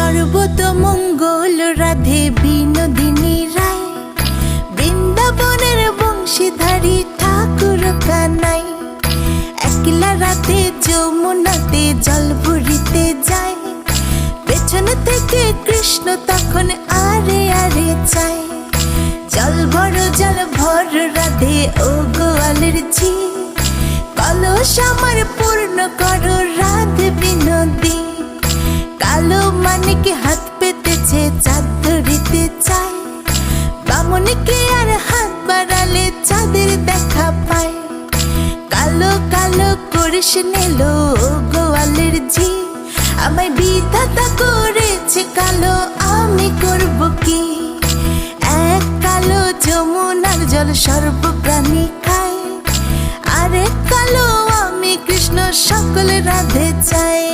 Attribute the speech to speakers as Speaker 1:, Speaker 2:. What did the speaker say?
Speaker 1: সর্বতমঙ্গল রাধে বিনোদিনী রায়, বৃন্দাবনের বংশীধারী ঠাকুর কানাই। একলা রাতে যমুনাতে জল ভরিতে যায়, পেছন থেকে কৃষ্ণ তখন আরে আরে চায়। জল ভর রাধে ও গোয়ালের ঝি, কলস আমার পূর্ণ করো রাধে বিনোদী। কালো মানিকে হাত পেতেছে চাঁদ ধরিতে চায়, বামনকে আর হাত বাড়ালে চাঁদের দেখা পায়। কালো কালো করিস নিলো গোয়ালের ঝি, আমায় বিধাতা করেছে কালো, আমি করব কি? এক কালো যমুনার জল সর্বপ্রাণী খায়, আরেক কালো আমি কৃষ্ণ সকল রাধে চাই।